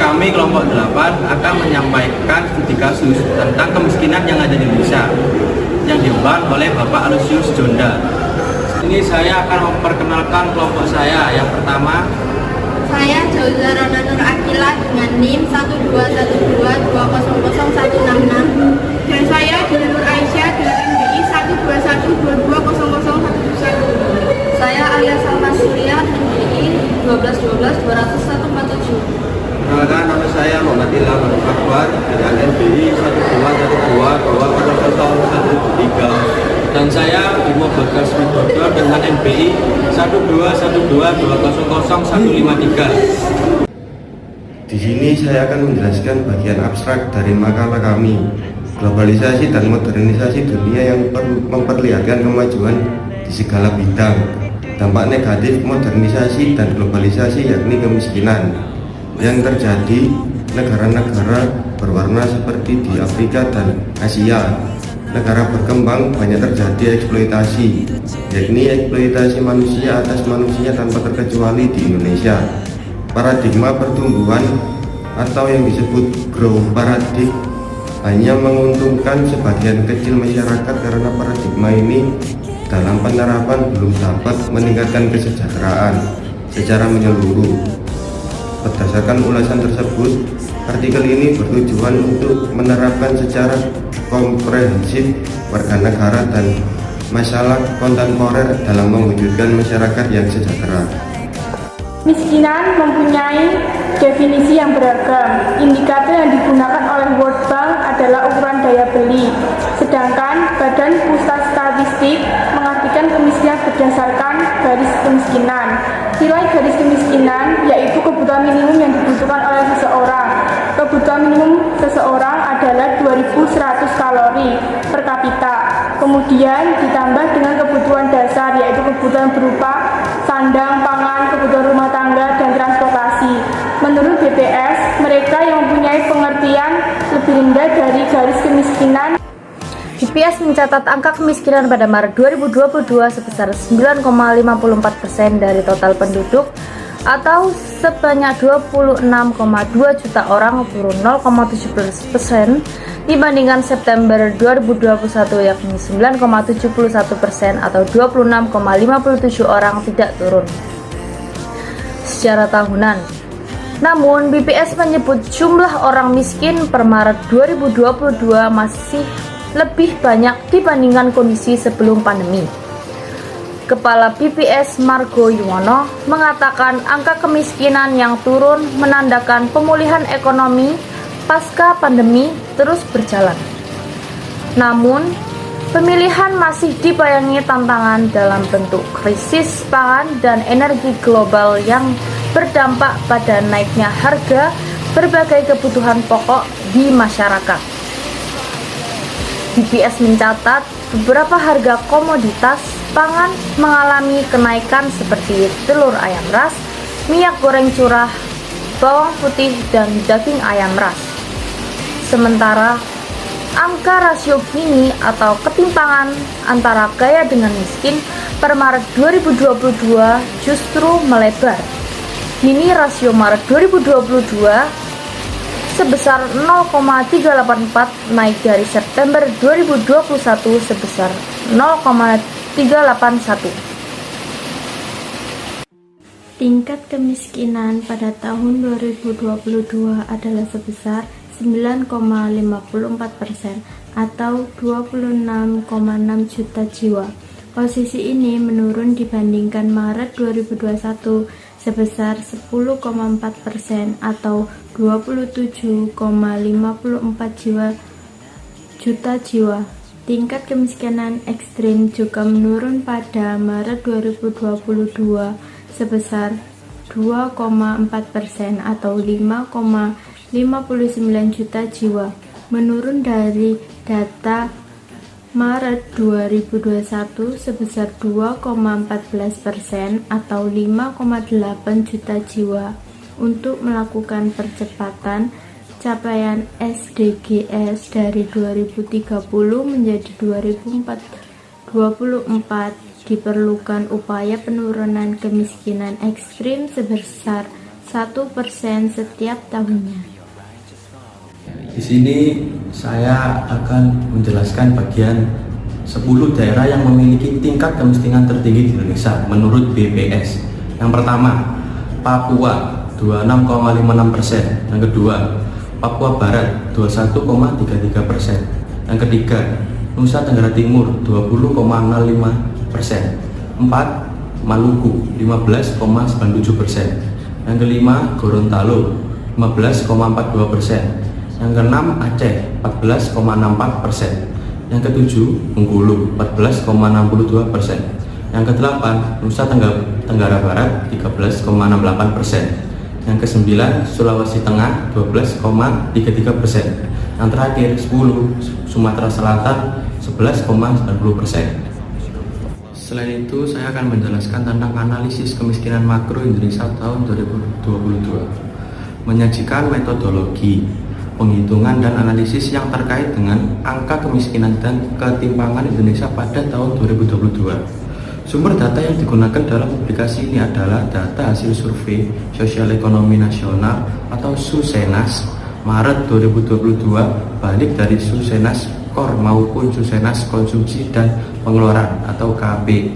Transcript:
kami kelompok 8 akan menyampaikan studi kasus tentang kemiskinan yang ada di Indonesia yang diemban oleh Bapak Alusius Jonda. Ini saya akan memperkenalkan kelompok saya. Yang pertama, saya Jauza Rona Nur Akila dengan NIM 12122000166. Dan saya Dina Nur Aisyah dengan NBI 121220011. Saya Alia Salma Surya NBI 121220147. perkenalkan nama saya Muhammad Ilham Manuf Akbar dengan NBI 121220013. Dan saya Bimo Bagas Widodo dengan NBI 12122000153. Di sini saya akan menjelaskan bagian abstrak dari makalah kami, globalisasi dan modernisasi dunia yang memperlihatkan kemajuan di segala bidang. Dampak negatif modernisasi dan globalisasi yakni kemiskinan yang terjadi negara-negara berwarna seperti di Afrika dan Asia. Negara berkembang banyak terjadi eksploitasi, yakni eksploitasi manusia atas manusia tanpa terkecuali di Indonesia. Paradigma pertumbuhan atau yang disebut growth paradigm hanya menguntungkan sebagian kecil masyarakat karena paradigma ini dalam penerapan belum dapat meningkatkan kesejahteraan secara menyeluruh. Berdasarkan ulasan tersebut, artikel ini bertujuan untuk menerapkan secara komprehensif warga negara dan masalah kontemporer dalam mewujudkan masyarakat yang sejahtera. Miskinan mempunyai definisi yang beragam. Indikator yang digunakan oleh World Bank adalah ukuran daya beli, sedangkan Badan Pusat Statistik mengartikan kemiskinan berdasarkan garis kemiskinan. Nilai garis kemiskinan yaitu kebutuhan minimum yang dibutuhkan oleh seseorang. Kebutuhan minimum seseorang adalah 2.100 kalori per kapita. Kemudian ditambah dengan kebutuhan dasar yaitu kebutuhan berupa sandang, pangan, kebutuhan rumah tangga, dan transportasi. Menurut BPS, mereka yang mempunyai pengertian lebih rendah dari garis kemiskinan. BPS mencatat angka kemiskinan pada Maret 2022 sebesar 9,54% dari total penduduk atau sebanyak 26,2 juta orang, turun 0,17% dibandingkan September 2021 yakni 9,71% atau 26,57 orang, tidak turun secara tahunan. Namun BPS menyebut jumlah orang miskin per Maret 2022 masih lebih banyak dibandingkan kondisi sebelum pandemi. Kepala BPS Margo Yuwono mengatakan angka kemiskinan yang turun menandakan pemulihan ekonomi pasca pandemi terus berjalan. Namun, pemilihan masih dibayangi tantangan dalam bentuk krisis pangan dan energi global yang berdampak pada naiknya harga berbagai kebutuhan pokok di masyarakat. BPS mencatat beberapa harga komoditas pangan mengalami kenaikan seperti telur ayam ras, minyak goreng curah, bawang putih, dan daging ayam ras. Sementara angka rasio Gini atau ketimpangan antara kaya dengan miskin per Maret 2022 justru melebar. Gini rasio Maret 2022 sebesar 0,384 naik dari September 2021 sebesar 0,381. Tingkat kemiskinan pada tahun 2022 adalah sebesar 9,54% atau 26,6 juta jiwa. Posisi ini menurun dibandingkan Maret 2021 sebesar 10,4% atau 27,54 juta jiwa. Tingkat kemiskinan ekstrim juga menurun pada Maret 2022 sebesar 2,4% atau 5,59 juta jiwa, menurun dari data Maret 2021 sebesar 2,14% atau 5,8 juta jiwa. Untuk melakukan percepatan capaian SDGs dari 2030 menjadi 2024 diperlukan upaya penurunan kemiskinan ekstrim sebesar 1% setiap tahunnya. Di sini saya akan menjelaskan bagian 10 daerah yang memiliki tingkat kemiskinan tertinggi di Indonesia menurut BPS. Yang pertama, Papua 26,56%. Yang kedua, Papua Barat 21,33%. Yang ketiga, Nusa Tenggara Timur 20,05%. 4. Maluku 15,97%. Yang kelima, Gorontalo 15,42%. Yang keenam, Aceh 14,64%. Yang ketujuh, Bengkulu 14,62%. Yang kedelapan, Nusa Tenggara Barat 13,68%. Yang kesembilan, Sulawesi Tengah 12,33%. Yang terakhir 10, Sumatera Selatan 11,90%. Selain itu, saya akan menjelaskan tentang analisis kemiskinan makro Indonesia tahun 2022, menyajikan metodologi penghitungan dan analisis yang terkait dengan angka kemiskinan dan ketimpangan Indonesia pada tahun 2022. Sumber data yang digunakan dalam publikasi ini adalah data hasil survei Sosial Ekonomi Nasional atau Susenas Maret 2022, balik dari Susenas Kor maupun Susenas Konsumsi dan Pengeluaran atau KB.